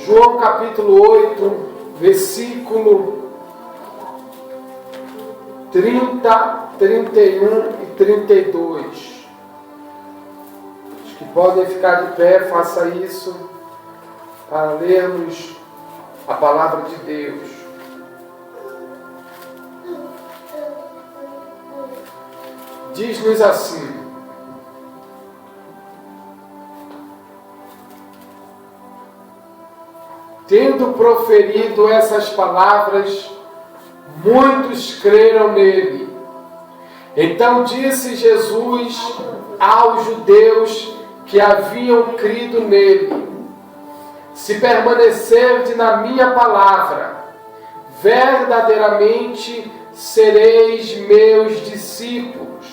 João capítulo 8, versículo 30, 31 e 32. Os que podem ficar de pé, faça isso para lermos a palavra de Deus. Diz-nos assim: tendo proferido essas palavras, muitos creram nele. Então disse Jesus aos judeus que haviam crido nele: se permanecerdes na minha palavra, verdadeiramente sereis meus discípulos,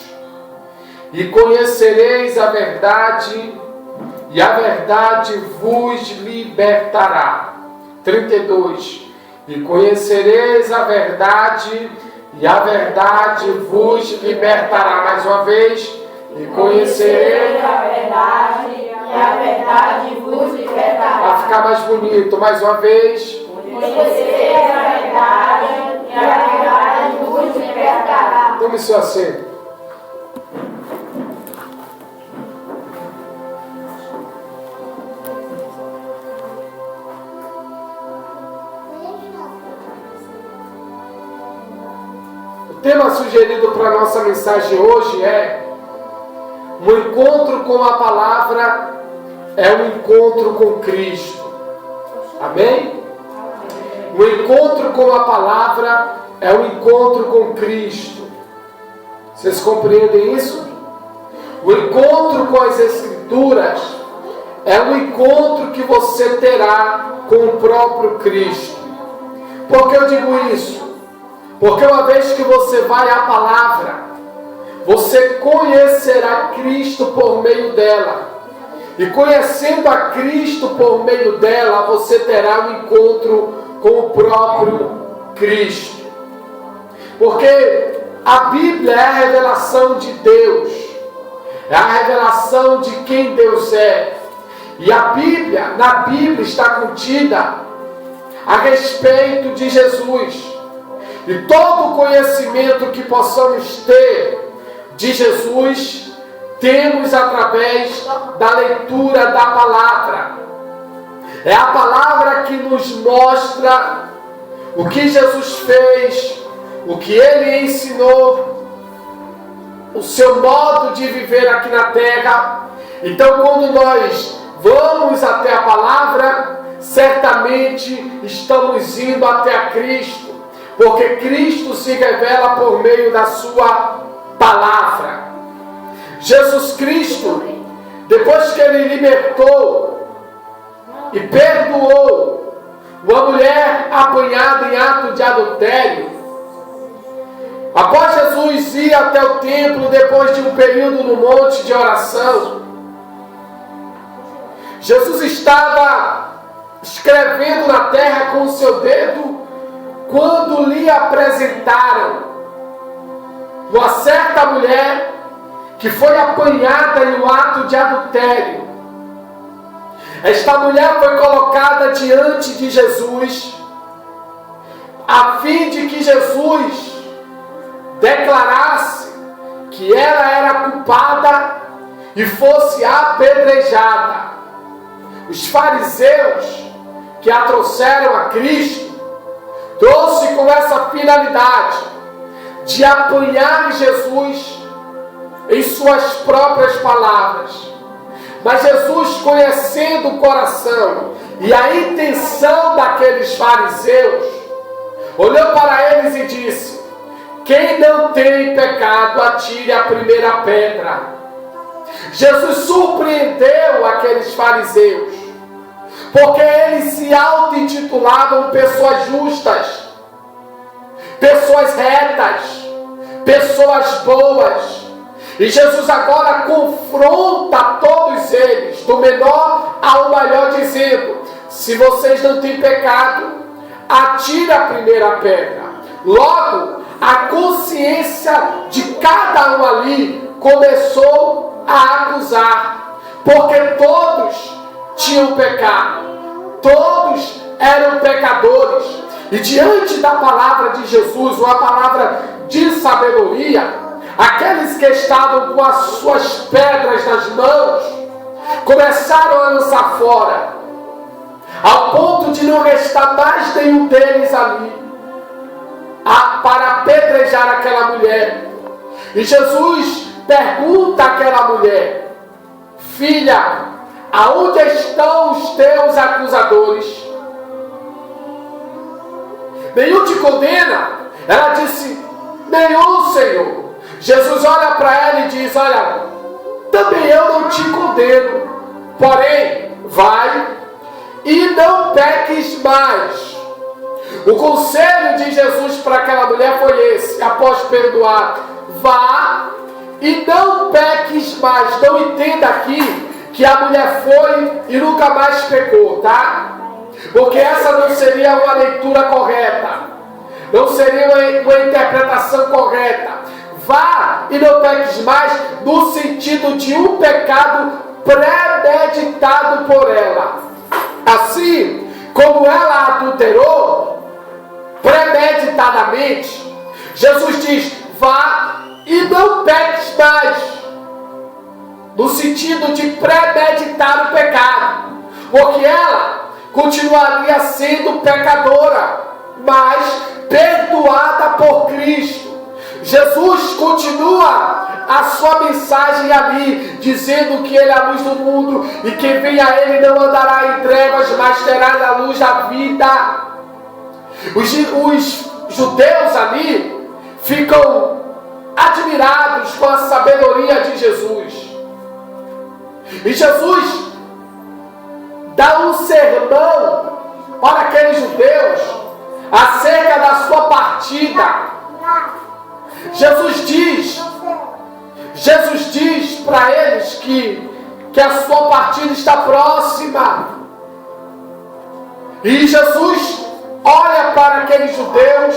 e conhecereis a verdade, e a verdade vos libertará. 32. E conhecereis a verdade, e a verdade vos libertará. Mais uma vez. E conhecereis a verdade, e a verdade vos libertará. Vai ficar mais bonito. Mais uma vez. Conhecereis a verdade, e a verdade vos libertará. Tome seu assento. O tema sugerido para a nossa mensagem hoje é: um encontro com a palavra é um encontro com Cristo. Amém? O encontro com a palavra é um encontro com Cristo. Vocês compreendem isso? O encontro com as Escrituras é um encontro que você terá com o próprio Cristo. Por que eu digo isso? Porque uma vez que você vai à palavra, você conhecerá Cristo por meio dela. E conhecendo a Cristo por meio dela, você terá um encontro com o próprio Cristo. Porque a Bíblia é a revelação de Deus. É a revelação de quem Deus é. E na Bíblia está contida a respeito de Jesus. E todo o conhecimento que possamos ter de Jesus, temos através da leitura da palavra. É a palavra que nos mostra o que Jesus fez, o que Ele ensinou, o seu modo de viver aqui na terra. Então, quando nós vamos até a palavra, certamente estamos indo até a Cristo. Porque Cristo se revela por meio da sua palavra. Jesus Cristo, depois que Ele libertou e perdoou uma mulher apanhada em ato de adultério, após Jesus ir até o templo, depois de um período no monte de oração, Jesus estava escrevendo na terra com o seu dedo, quando lhe apresentaram uma certa mulher que foi apanhada em um ato de adultério. Esta mulher foi colocada diante de Jesus, a fim de que Jesus declarasse que ela era culpada e fosse apedrejada. Os fariseus que a trouxeram a Cristo trouxe com essa finalidade de apanhar Jesus em suas próprias palavras. Mas Jesus, conhecendo o coração e a intenção daqueles fariseus, olhou para eles e disse: quem não tem pecado, atire a primeira pedra. Jesus surpreendeu aqueles fariseus, porque eles se auto-intitulavam pessoas justas, pessoas retas, pessoas boas. E Jesus agora confronta todos eles, do menor ao maior, dizendo: se vocês não têm pecado, atire a primeira pedra. Logo, a consciência de cada um ali começou a acusar, porque todos tinham pecado, todos eram pecadores. E diante da palavra de Jesus, uma palavra de sabedoria, aqueles que estavam com as suas pedras nas mãos, começaram a lançar fora, ao ponto de não restar mais nenhum deles ali, para apedrejar aquela mulher. E Jesus pergunta àquela mulher: filha, aonde estão os teus acusadores? Nenhum te condena? Ela disse: nenhum, Senhor. Jesus olha para ela e diz: olha, também eu não te condeno, porém, vai e não peques mais. O conselho de Jesus para aquela mulher foi esse: após perdoar, vá e não peques mais. Não entenda aqui que a mulher foi e nunca mais pecou, tá? Porque essa não seria uma leitura correta, não seria uma interpretação correta. Vá e não peques mais, no sentido de um pecado premeditado por ela. Assim como ela adulterou premeditadamente, Jesus diz: vá e não peques mais, no sentido de premeditar o pecado, porque ela continuaria sendo pecadora, mas perdoada por Cristo. Jesus continua a sua mensagem ali, dizendo que Ele é a luz do mundo, e quem vem a Ele não andará em trevas, mas terá a luz da vida. Os judeus ali ficam admirados com a sabedoria de Jesus. E Jesus dá um sermão para aqueles judeus acerca da sua partida. Jesus diz para eles que a sua partida está próxima. E Jesus olha para aqueles judeus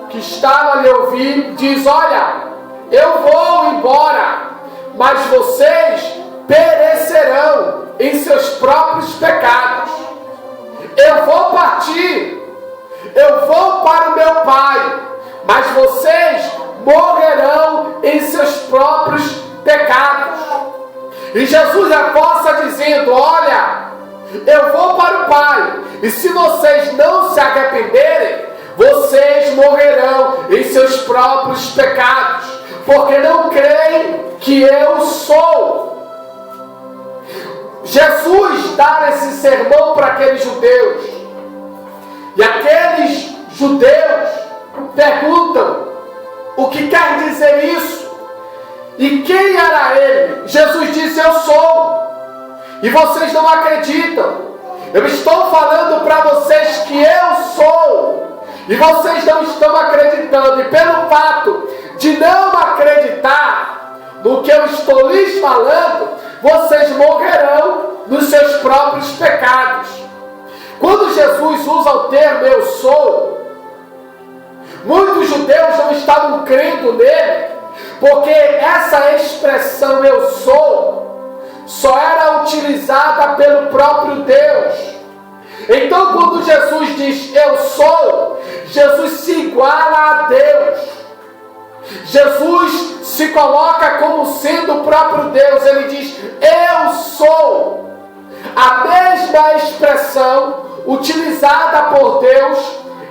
que estavam ali ouvindo, diz: olha, eu vou embora, mas vocês perecerão em seus próprios pecados. Eu vou partir, eu vou para o meu Pai, mas vocês morrerão em seus próprios pecados. E Jesus reforça dizendo: olha, eu vou para o Pai, e se vocês não se arrependerem, vocês morrerão em seus próprios pecados, porque não creem que eu sou. Jesus dá esse sermão para aqueles judeus, e aqueles judeus perguntam: o que quer dizer isso? E quem era ele? Jesus disse: eu sou. E vocês não acreditam. Eu estou falando para vocês que eu sou, e vocês não estão acreditando. E pelo fato de não acreditar no que eu estou lhes falando, vocês morrerão nos seus próprios pecados. Quando Jesus usa o termo eu sou, muitos judeus não estavam crendo nele, porque essa expressão eu sou só era utilizada pelo próprio Deus. Então, quando Jesus diz eu sou, Jesus se iguala a Deus. Jesus se coloca como sendo o próprio Deus. Ele diz eu sou. A mesma expressão utilizada por Deus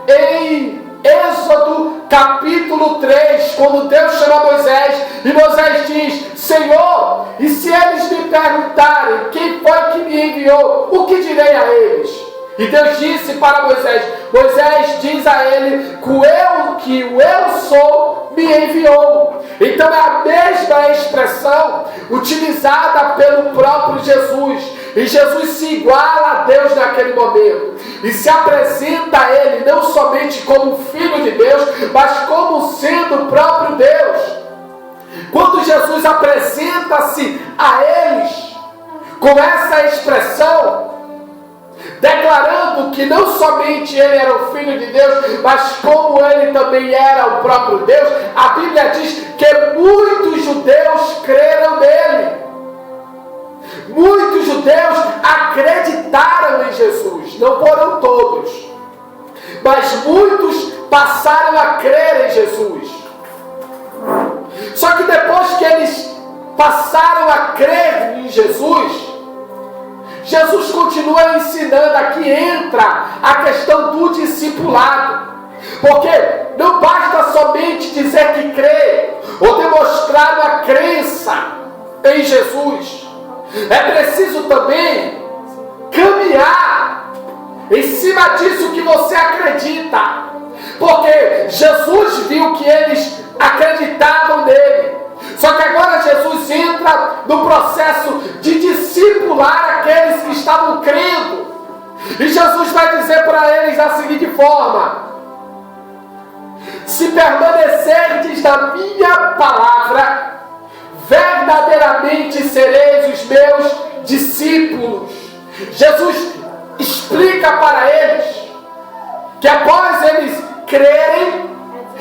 em Êxodo capítulo 3, quando Deus chama Moisés, e Moisés diz: Senhor, e se eles me perguntarem quem foi que me enviou, o que direi a eles? E Deus disse para Moisés: Moisés, diz a ele que o eu sou me enviou. Então é a mesma expressão utilizada pelo próprio Jesus. E Jesus se iguala a Deus naquele momento, e se apresenta a Ele não somente como Filho de Deus, mas como sendo o próprio Deus. Quando Jesus apresenta-se a eles com essa expressão, declarando que não somente Ele era o Filho de Deus, mas como Ele também era o próprio Deus, a Bíblia diz que muitos judeus creram nele. Muitos judeus acreditaram em Jesus, não passaram a crer em Jesus. Só que depois que eles passaram a crer em Jesus, Jesus continua ensinando. Aqui entra a questão do discipulado. Porque não basta somente dizer que crê ou demonstrar uma crença em Jesus. É preciso também caminhar em cima disso que você acredita. Porque Jesus viu que eles acreditavam nele. Só que agora Jesus entra no processo de discipular aqueles que estavam crendo. E Jesus vai dizer para eles da seguinte forma: se permanecerdes na minha palavra, verdadeiramente sereis os meus discípulos. Jesus explica para eles que após eles crerem,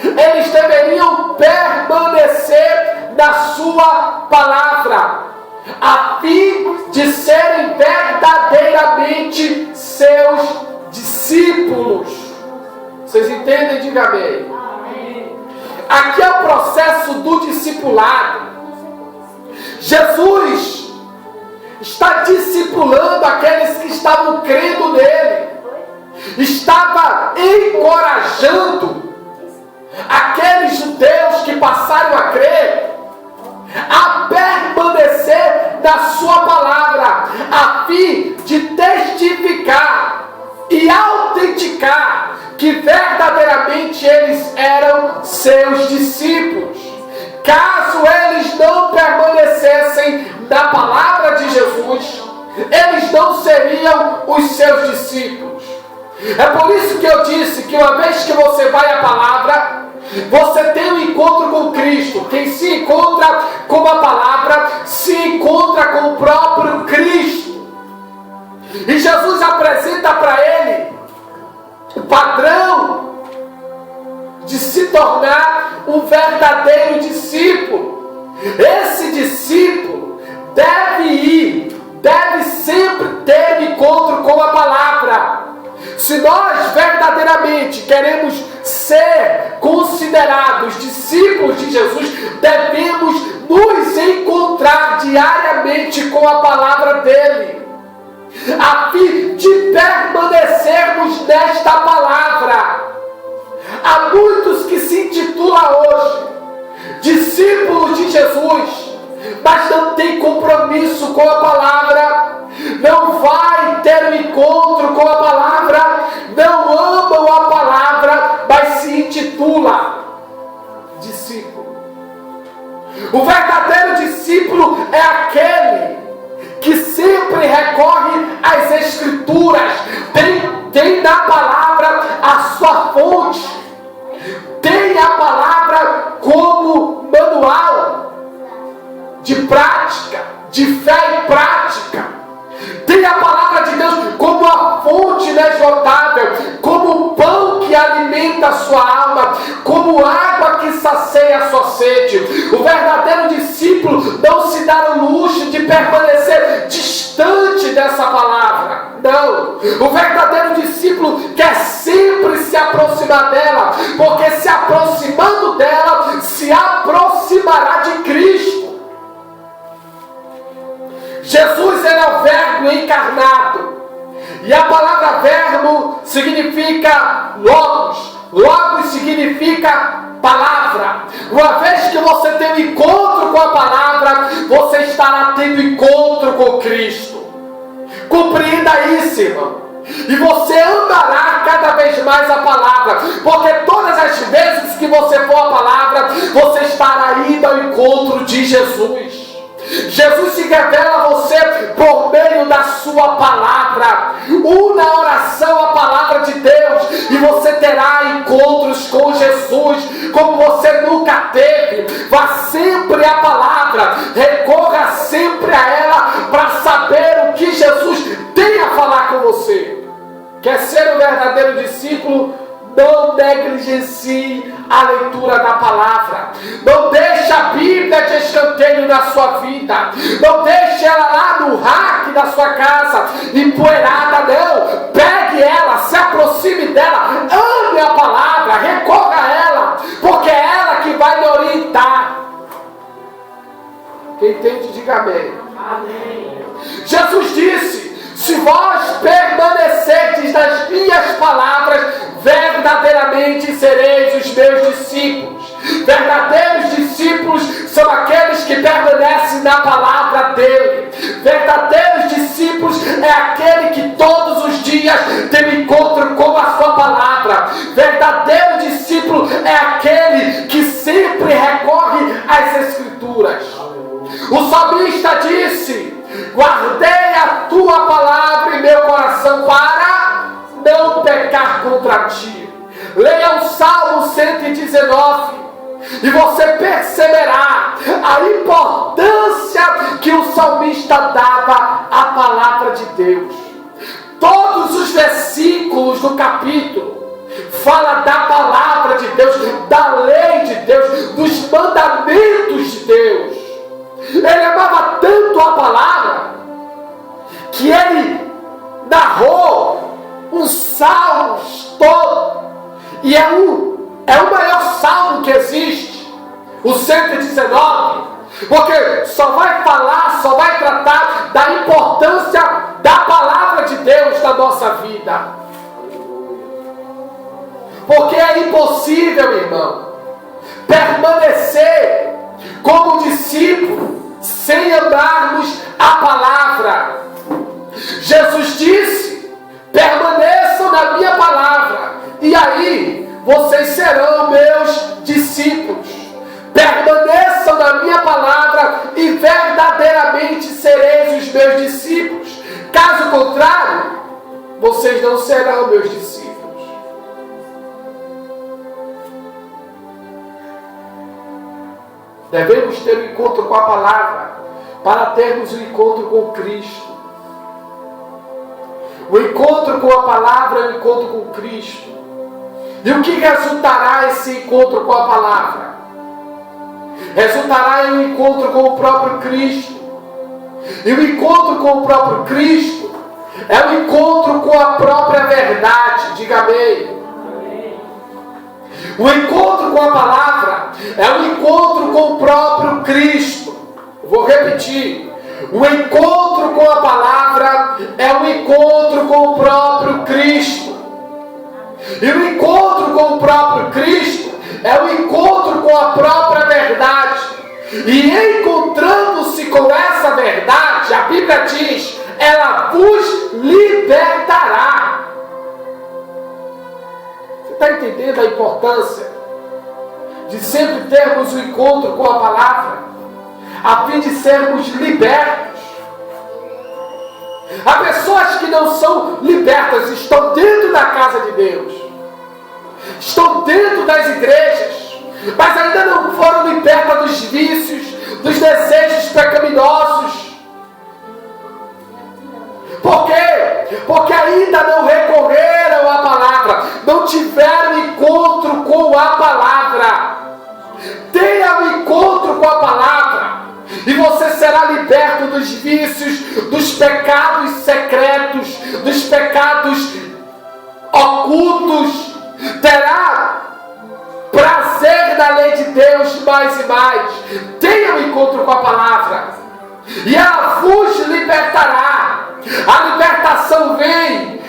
eles deveriam permanecer na sua palavra, a fim de serem verdadeiramente seus discípulos. Vocês entendem? Diga amém. Aqui é o processo do discipulado. Jesus está discipulando aqueles que estavam crendo nele. Estava encorajando aqueles judeus que passaram a crer a permanecer na sua palavra, a fim de testificar e autenticar que verdadeiramente eles eram seus discípulos. Caso eles não permanecessem na palavra de Jesus, eles não seriam os seus discípulos. É por isso que eu disse que uma vez que você vai à palavra, você tem um encontro com Cristo. Quem se encontra com a palavra, se encontra com o próprio Cristo. E Jesus apresenta para ele o padrão de se tornar um verdadeiro discípulo. Esse discípulo deve sempre ter encontro com a palavra. Se nós verdadeiramente queremos ser considerados discípulos de Jesus, devemos nos encontrar diariamente com a palavra dele, a fim de permanecermos nesta palavra. Há muitos que se intitulam hoje discípulos de Jesus, mas não tem compromisso com a palavra, não vai ter um encontro com a palavra, não amam a palavra, mas se intitula discípulo. O verdadeiro discípulo é aquele que sempre recorre às Escrituras, tem na palavra a sua fonte, tem a palavra como manual de prática, de fé e prática. Tem a palavra de Deus como a fonte inesgotável, como o pão que alimenta a sua alma, como água que sacia a sua sede. O verdadeiro discípulo não se dá o luxo de permanecer distante dessa palavra. Não. O verdadeiro discípulo quer sempre se aproximar dela, porque se aproximando dela, se aproximará de Cristo. Jesus, ele é o verbo encarnado. E a palavra verbo significa logos. Logos significa palavra. Uma vez que você tem um encontro com a palavra, você estará tendo encontro com Cristo. Compreenda isso, irmão. E você amará cada vez mais a palavra, porque todas as vezes que você for à palavra, você estará indo ao encontro de Jesus. Jesus se revela a você por meio da sua palavra. Una a oração a palavra de Deus e você terá encontros com Jesus como você nunca teve. Vá sempre à palavra, recorra sempre a ela para saber o que Jesus tem a falar com você. Quer ser um verdadeiro discípulo? Não negligencie a leitura da palavra. Não deixe a Bíblia de escanteio na sua vida. Não deixe ela lá no rack aqui da sua casa empoeirada, não. Pegue ela, se aproxime dela, ame a palavra, recorra a ela, porque é ela que vai lhe orientar. Quem entende, diga amém. Amém. Jesus disse: se vós permanecerdes nas minhas palavras, verdadeiramente sereis os meus discípulos. Verdadeiros discípulos são aqueles que permanecem na palavra dele. Verdadeiros discípulos é aquele que todos os dias tem um encontro com a sua palavra. Verdadeiro discípulo é aquele que sempre recorre às Escrituras. O salmista disse: guardei a tua palavra em meu coração para não pecar contra ti. Leia o Salmo 119 e você perceberá a importância que o salmista dava à palavra de Deus. Todos os versículos do capítulo fala da palavra de Deus, da lei de Deus, dos mandamentos de Deus. Ele amava tanto a palavra que ele narrou um salmo todo. E é o maior salmo que existe, o 119, porque só vai falar, só vai tratar da importância da palavra de Deus na nossa vida. Porque é impossível, irmão, permanecer como discípulo sem andarmos a palavra. Jesus disse: permaneçam na minha palavra, e aí vocês serão meus discípulos. Permaneçam na minha palavra e verdadeiramente sereis os meus discípulos. Caso contrário, vocês não serão meus discípulos. Devemos ter um encontro com a palavra para termos um encontro com Cristo. O encontro com a palavra é um encontro com Cristo. E o que resultará esse encontro com a palavra? Resultará em um encontro com o próprio Cristo. E o encontro com o próprio Cristo é um encontro com a própria verdade. Diga amém. O encontro com a palavra é um encontro com o próprio Cristo. Vou repetir. O encontro com a palavra é um encontro com o próprio Cristo. E o encontro com o próprio Cristo é um encontro com a própria verdade. E encontrando-se com essa verdade, a Bíblia diz: ela vos libertará. Você está entendendo a importância de sempre termos um encontro com a palavra, a fim de sermos libertos? Há pessoas que não são libertas, estão dentro da casa de Deus, estão dentro das igrejas, mas ainda não foram libertas dos vícios, dos desejos pecaminosos. Por quê? Porque ainda não recorreram à palavra, não tiveram encontro com a palavra. Tenha um encontro com a palavra e você será liberto dos vícios, dos pecados secretos, dos pecados ocultos. Terá prazer na lei de Deus mais e mais. Tenha um encontro com a palavra e ela vos libertará. A libertação vem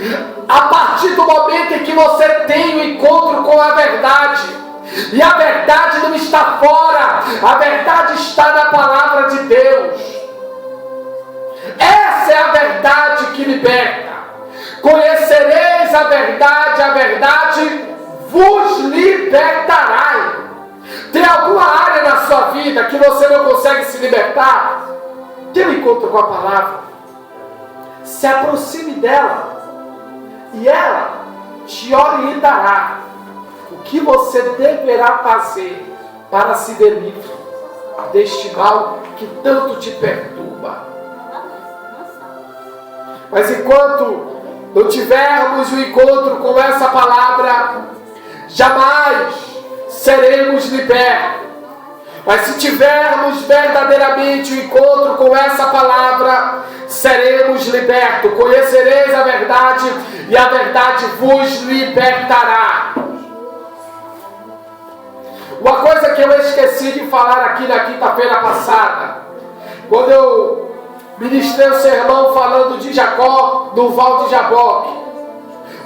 a partir do momento em que você tem um encontro com a verdade. E a verdade não está fora, a verdade está na palavra de Deus. Essa é a verdade que liberta. Conhecereis a verdade vos libertará. Tem alguma área na sua vida que você não consegue se libertar? Tenha um encontro com a palavra. Se aproxime dela e ela te orientará o que você deverá fazer para se ver livre deste mal que tanto te perturba. Mas enquanto não tivermos um encontro com essa palavra, jamais seremos libertos. Mas se tivermos verdadeiramente um encontro com essa palavra, seremos liberto. Conhecereis a verdade e a verdade vos libertará. Uma coisa que eu esqueci de falar aqui na quinta-feira passada, quando eu ministrei o sermão falando de Jacó no Val de Jaboque.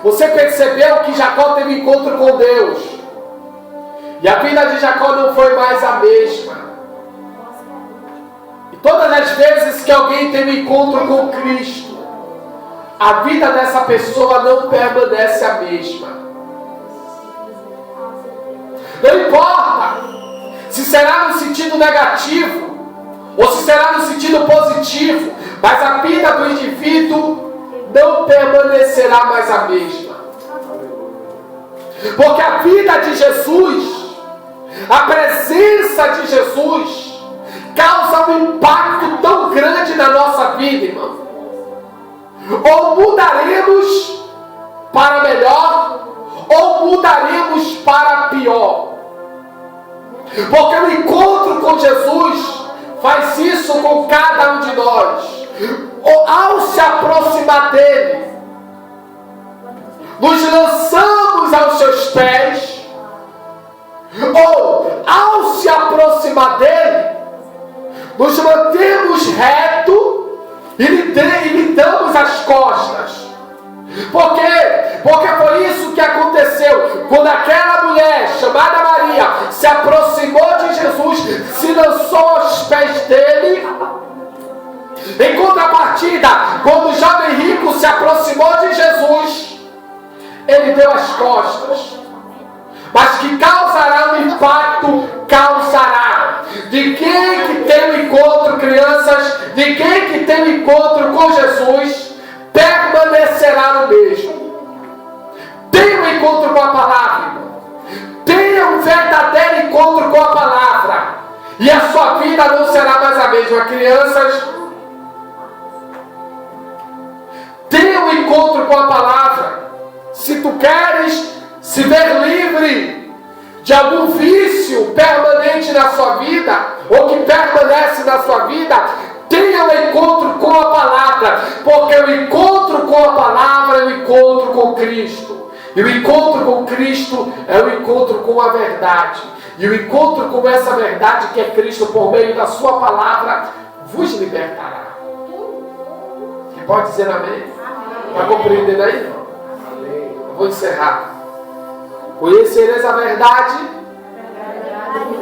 Você percebeu que Jacó teve encontro com Deus. E a vida de Jacó não foi mais a mesma. E todas as vezes que alguém tem um encontro com Cristo, a vida dessa pessoa não permanece a mesma. Não importa se será no sentido negativo ou se será no sentido positivo, mas a vida do indivíduo não permanecerá mais a mesma. Porque a vida de Jesus, a presença de Jesus, causa um impacto tão grande na nossa vida, irmão. Ou mudaremos para melhor, ou mudaremos para pior. Porque o encontro com Jesus faz isso com cada um de nós. Ao se aproximar dele, nos lançamos aos seus pés, ou ao se aproximar dele, nos mantemos reto e lhe damos as costas. Por quê? Porque foi isso que aconteceu quando aquela mulher chamada Maria se aproximou de Jesus, se lançou aos pés dele. Em contrapartida, quando o jovem rico se aproximou de Jesus, ele deu as costas. Mas que causará um impacto, causará. De quem que tem um encontro, crianças, de quem que tem um encontro com Jesus, permanecerá no mesmo. Tenha um encontro com a palavra, irmão. Tenha um verdadeiro encontro com a palavra, e a sua vida não será mais a mesma. Crianças, tenha um encontro com a palavra. Se tu queres se ver livre de algum vício permanente na sua vida, ou que permanece na sua vida, tenha um encontro com a palavra, porque o encontro com a palavra é o encontro com Cristo. E o encontro com Cristo é o encontro com a verdade. E o encontro com essa verdade que é Cristo por meio da sua palavra vos libertará. Você pode dizer amém? Está compreendendo aí? Eu vou encerrar. Conhecereis a verdade.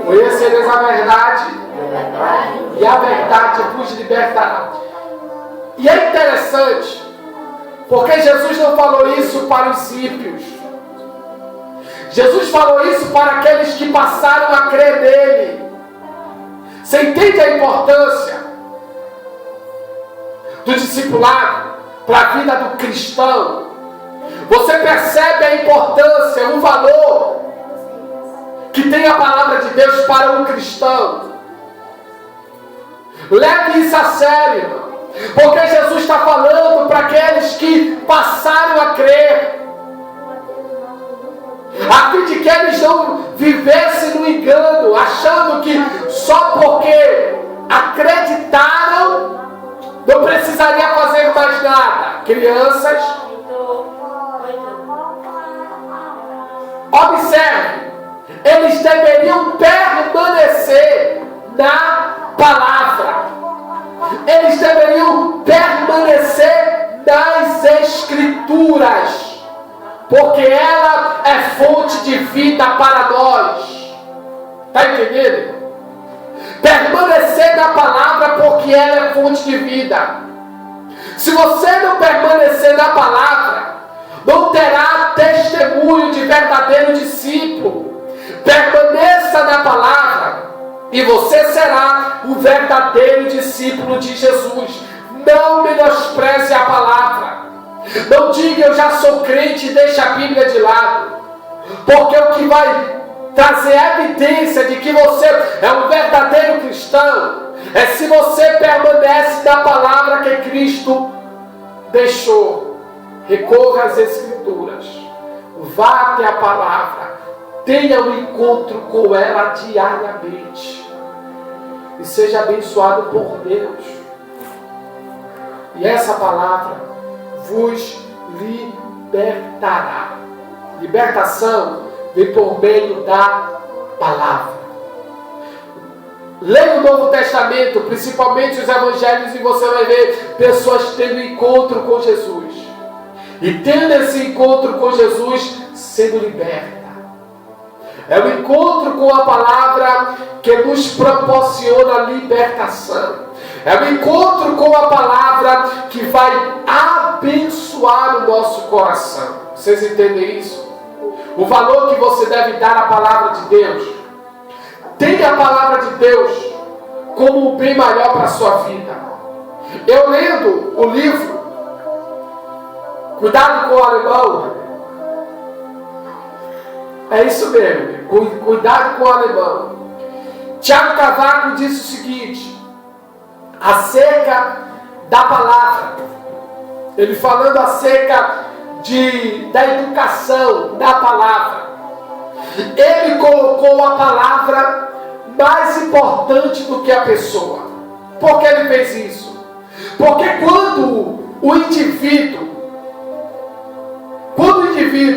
Conhecereis a verdade. E a verdade vos libertará. E é interessante, porque Jesus não falou isso para os ímpios. Jesus falou isso para aqueles que passaram a crer nele. Você entende a importância do discipulado para a vida do cristão? Você percebe a importância, o valor que tem a palavra de Deus para um cristão? Leve isso a sério, irmão. Porque Jesus está falando para aqueles que passaram a crer, a fim de que eles não vivessem no engano, achando que só porque acreditaram não precisaria fazer mais nada. Crianças, observe, eles deveriam permanecer na palavra. Eles deveriam permanecer nas Escrituras, porque ela é fonte de vida para nós. Está entendendo? Permanecer na palavra, porque ela é fonte de vida. Se você não permanecer na palavra, não terá testemunho de verdadeiro discípulo. Permaneça na palavra e você será o verdadeiro discípulo de Jesus. Não menospreze a palavra. Não diga eu já sou crente e deixe a Bíblia de lado. Porque o que vai trazer evidência de que você é um verdadeiro cristão é se você permanece na palavra que Cristo deixou. Recorra às Escrituras. Vá até a palavra. Tenha um encontro com ela diariamente. E seja abençoado por Deus. E essa palavra vos libertará. Libertação vem por meio da palavra. Leia o Novo Testamento, principalmente os evangelhos, e você vai ver pessoas tendo encontro com Jesus. E tendo esse encontro com Jesus, sendo liberta. É o encontro com a palavra que nos proporciona libertação. É o encontro com a palavra que vai abençoar o nosso coração. Vocês entendem isso? O valor que você deve dar à palavra de Deus. Tenha a palavra de Deus como um bem maior para a sua vida. Eu lendo o livro Cuidado com o Alemão. É isso mesmo. Cuidado com o Alemão. Tiago Cavaco disse o seguinte, acerca da palavra. Ele falando acerca da educação da palavra. Ele colocou a palavra mais importante do que a pessoa. Por que ele fez isso? Porque quando o indivíduo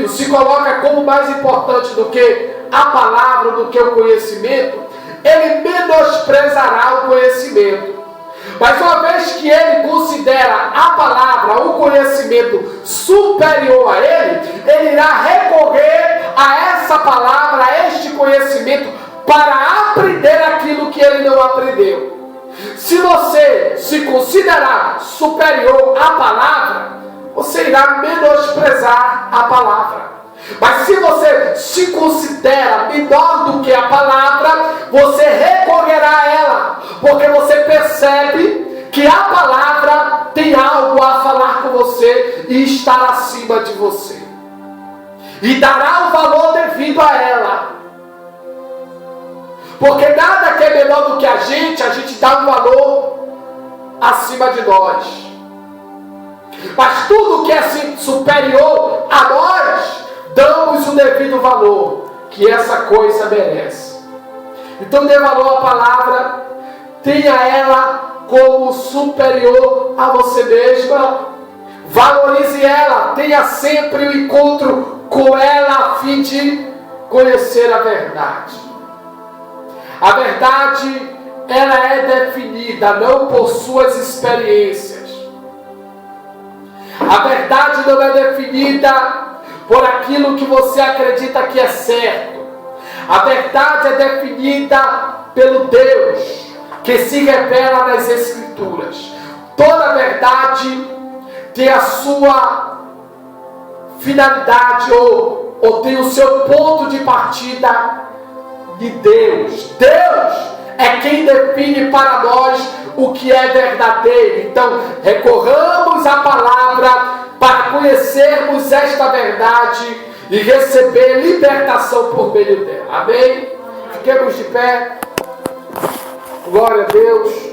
se coloca como mais importante do que a palavra, do que o conhecimento, ele menosprezará o conhecimento. Mas uma vez que ele considera a palavra, o conhecimento superior a ele, ele irá recorrer a essa palavra, a este conhecimento, para aprender aquilo que ele não aprendeu. Se você se considerar superior à palavra, você irá menosprezar a palavra. Mas se você se considera menor do que a palavra, você recorrerá a ela, porque você percebe que a palavra tem algo a falar com você e estar acima de você, e dará o valor devido a ela. Porque nada que é menor do que a gente dá um valor acima de nós. Mas tudo que é superior a nós, damos o devido valor que essa coisa merece. Então dê valor à palavra, tenha ela como superior a você mesma, valorize ela, tenha sempre o encontro com ela a fim de conhecer a verdade. A verdade, ela é definida não por suas experiências. A verdade não é definida por aquilo que você acredita que é certo. A verdade é definida pelo Deus que se revela nas Escrituras. Toda verdade tem a sua finalidade ou tem o seu ponto de partida de Deus. Deus é quem define para nós o que é verdadeiro. Então, recorramos à palavra para conhecermos esta verdade e receber libertação por meio dela. Amém? Fiquemos de pé. Glória a Deus.